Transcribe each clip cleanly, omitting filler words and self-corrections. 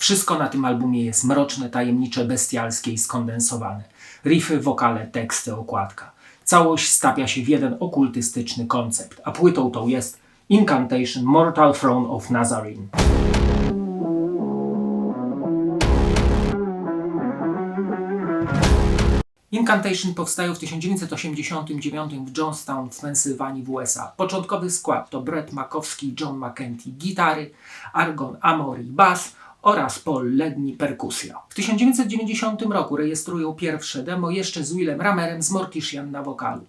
Wszystko na tym albumie jest mroczne, tajemnicze, bestialskie i skondensowane. Riffy, wokale, teksty, okładka. Całość stapia się w jeden okultystyczny koncept, a płytą tą jest Incantation Mortal Throne of Nazarene. Incantation powstają w 1989 w Johnstown w Pensylwanii w USA. Początkowy skład to Brett Makowski i John McEntee gitary, Argon Amory bass oraz Paul Ledney perkusja. W 1990 roku rejestrują pierwsze demo jeszcze z Willem Ramerem z Mortician na wokalu.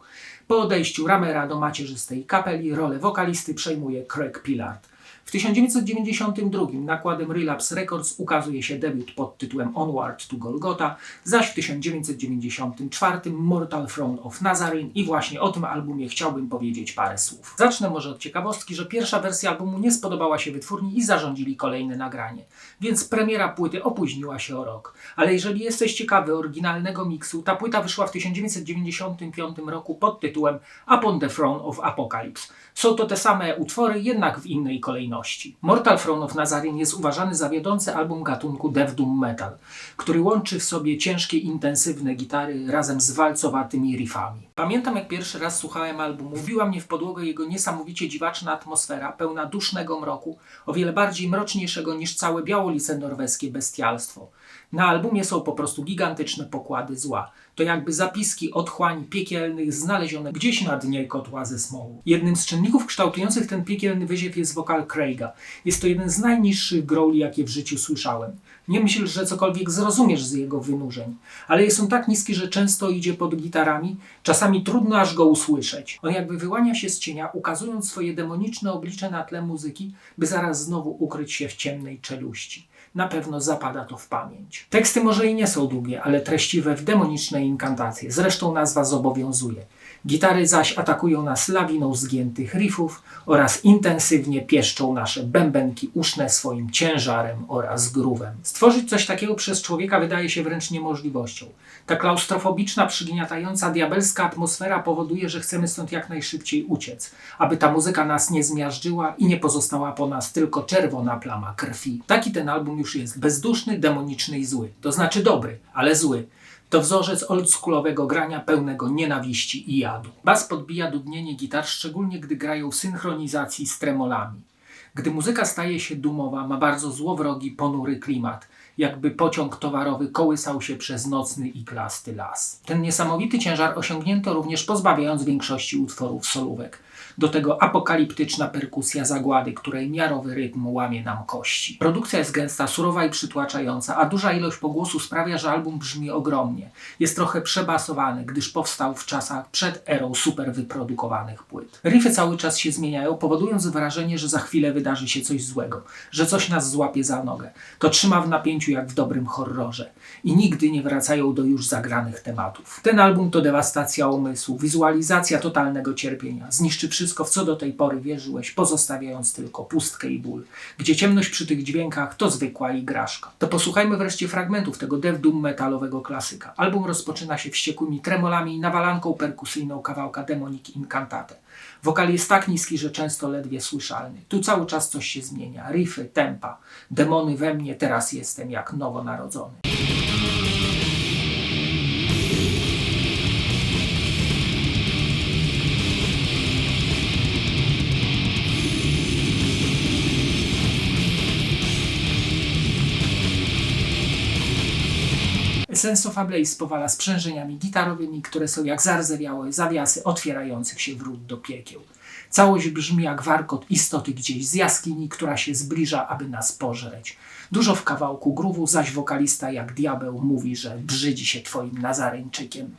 Po odejściu Ramera do macierzystej kapeli rolę wokalisty przejmuje Craig Pillard. W 1992 nakładem Relapse Records ukazuje się debiut pod tytułem Onward to Golgotha, zaś w 1994 Mortal Throne of Nazarene i właśnie o tym albumie chciałbym powiedzieć parę słów. Zacznę może od ciekawostki, że pierwsza wersja albumu nie spodobała się wytwórni i zarządzili kolejne nagranie, więc premiera płyty opóźniła się o rok. Ale jeżeli jesteś ciekawy oryginalnego miksu, ta płyta wyszła w 1995 roku pod tytułem Upon the Throne of Apocalypse. Są to te same utwory, jednak w innej kolejności. Mortal Throne of Nazarene jest uważany za wiodący album gatunku Death Doom Metal, który łączy w sobie ciężkie, intensywne gitary razem z walcowatymi riffami. Pamiętam, jak pierwszy raz słuchałem albumu, wbiła mnie w podłogę jego niesamowicie dziwaczna atmosfera, pełna dusznego mroku, o wiele bardziej mroczniejszego niż całe białolice norweskie bestialstwo. Na albumie są po prostu gigantyczne pokłady zła. To jakby zapiski otchłań piekielnych znalezione gdzieś na dnie kotła ze smołu. Jednym z czynników kształtujących ten piekielny wyziew jest wokal Craiga. Jest to jeden z najniższych growli, jakie w życiu słyszałem. Nie myśl, że cokolwiek zrozumiesz z jego wynurzeń, ale jest on tak niski, że często idzie pod gitarami, czasami trudno aż go usłyszeć. On jakby wyłania się z cienia, ukazując swoje demoniczne oblicze na tle muzyki, by zaraz znowu ukryć się w ciemnej czeluści. Na pewno zapada to w pamięć. Teksty może i nie są długie, ale treściwe w demoniczne inkantacje. Zresztą nazwa zobowiązuje. Gitary zaś atakują nas lawiną zgiętych riffów oraz intensywnie pieszczą nasze bębenki uszne swoim ciężarem oraz grówem. Stworzyć coś takiego przez człowieka wydaje się wręcz niemożliwością. Ta klaustrofobiczna, przygniatająca, diabelska atmosfera powoduje, że chcemy stąd jak najszybciej uciec, aby ta muzyka nas nie zmiażdżyła i nie pozostała po nas tylko czerwona plama krwi. Taki ten album już jest. Bezduszny, demoniczny i zły. To znaczy dobry, ale zły. To wzorzec oldschoolowego grania pełnego nienawiści i jadu. Bas podbija dudnienie gitar, szczególnie gdy grają w synchronizacji z tremolami. Gdy muzyka staje się dumowa, ma bardzo złowrogi, ponury klimat, jakby pociąg towarowy kołysał się przez nocny iglasty las. Ten niesamowity ciężar osiągnięto również pozbawiając większości utworów solówek. Do tego apokaliptyczna perkusja zagłady, której miarowy rytm łamie nam kości. Produkcja jest gęsta, surowa i przytłaczająca, a duża ilość pogłosu sprawia, że album brzmi ogromnie. Jest trochę przebasowany, gdyż powstał w czasach przed erą super wyprodukowanych płyt. Riffy cały czas się zmieniają, powodując wrażenie, że za chwilę wydarzy się coś złego, że coś nas złapie za nogę. To trzyma w napięciu jak w dobrym horrorze. I nigdy nie wracają do już zagranych tematów. Ten album to dewastacja umysłu, wizualizacja totalnego cierpienia. Zniszczy wszystko, w co do tej pory wierzyłeś, pozostawiając tylko pustkę i ból. Gdzie ciemność przy tych dźwiękach to zwykła igraszka. To posłuchajmy wreszcie fragmentów tego death doom metalowego klasyka. Album rozpoczyna się wściekłymi tremolami i nawalanką perkusyjną kawałka Demonic Incantate. Wokal jest tak niski, że często ledwie słyszalny. Tu cały czas coś się zmienia. Riffy, tempa. Demony we mnie, teraz jestem jak nowonarodzony. Essence of a Blaze powala sprzężeniami gitarowymi, które są jak zardzewiałe zawiasy otwierających się wrót do piekieł. Całość brzmi jak warkot istoty gdzieś z jaskini, która się zbliża, aby nas pożreć. Dużo w kawałku groove'u, zaś wokalista jak diabeł mówi, że brzydzi się twoim nazareńczykiem.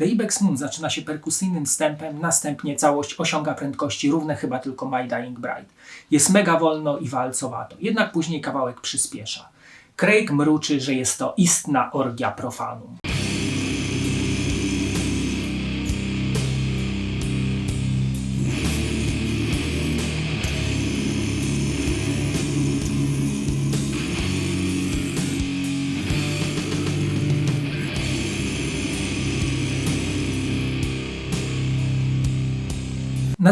The Ibex Moon zaczyna się perkusyjnym wstępem, następnie całość osiąga prędkości równe chyba tylko My Dying Bride. Jest mega wolno i walcowato, jednak później kawałek przyspiesza. Craig mruczy, że jest to istna orgia profanum.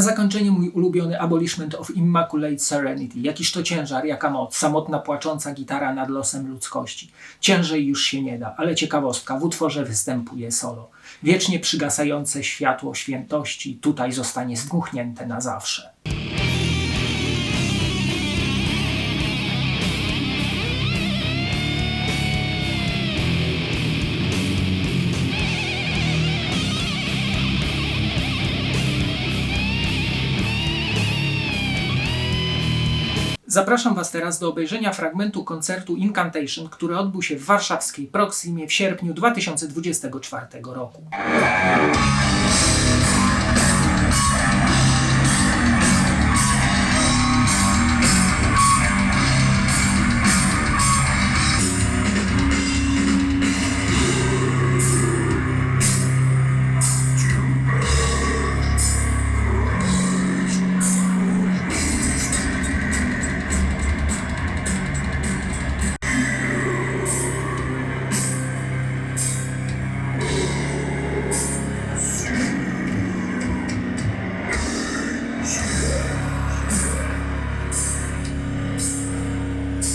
Na zakończenie mój ulubiony Abolishment of Immaculate Serenity. Jakiż to ciężar, jaka moc, samotna płacząca gitara nad losem ludzkości. Ciężej już się nie da, ale ciekawostka, w utworze występuje solo. Wiecznie przygasające światło świętości tutaj zostanie zdmuchnięte na zawsze. Zapraszam Was teraz do obejrzenia fragmentu koncertu Incantation, który odbył się w warszawskiej Proximie w sierpniu 2024 roku.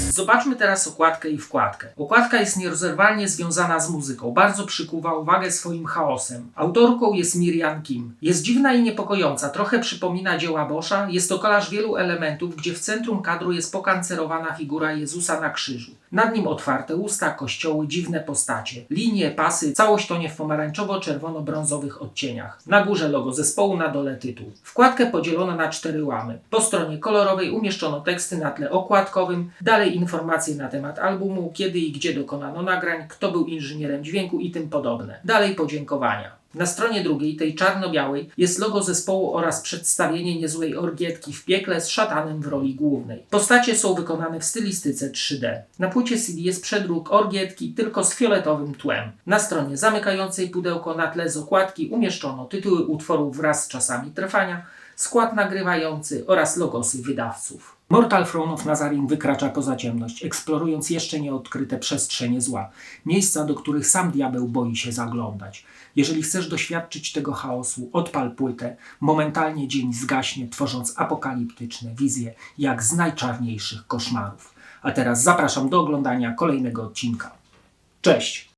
Zobaczmy teraz okładkę i wkładkę. Okładka jest nierozerwalnie związana z muzyką, bardzo przykuwa uwagę swoim chaosem. Autorką jest Miriam Kim. Jest dziwna i niepokojąca, trochę przypomina dzieła Boscha. Jest to kolaż wielu elementów, gdzie w centrum kadru jest pokancerowana figura Jezusa na krzyżu. Nad nim otwarte usta, kościoły, dziwne postacie. Linie, pasy, całość tonie w pomarańczowo-czerwono-brązowych odcieniach. Na górze logo zespołu, na dole tytuł. Wkładkę podzielono na 4 łamy. Po stronie kolorowej umieszczono teksty na tle okładkowym, dalej informacje na temat albumu, kiedy i gdzie dokonano nagrań, kto był inżynierem dźwięku i tym podobne. Dalej podziękowania. Na stronie drugiej, tej czarno-białej, jest logo zespołu oraz przedstawienie niezłej orgietki w piekle z szatanem w roli głównej. Postacie są wykonane w stylistyce 3D. Na płycie CD jest przedruk orgietki tylko z fioletowym tłem. Na stronie zamykającej pudełko na tle z okładki umieszczono tytuły utworów wraz z czasami trwania, skład nagrywający oraz logosy wydawców. Mortal Throne of Nazarene wykracza poza ciemność, eksplorując jeszcze nieodkryte przestrzenie zła, miejsca, do których sam diabeł boi się zaglądać. Jeżeli chcesz doświadczyć tego chaosu, odpal płytę, momentalnie dzień zgaśnie, tworząc apokaliptyczne wizje, jak z najczarniejszych koszmarów. A teraz zapraszam do oglądania kolejnego odcinka. Cześć!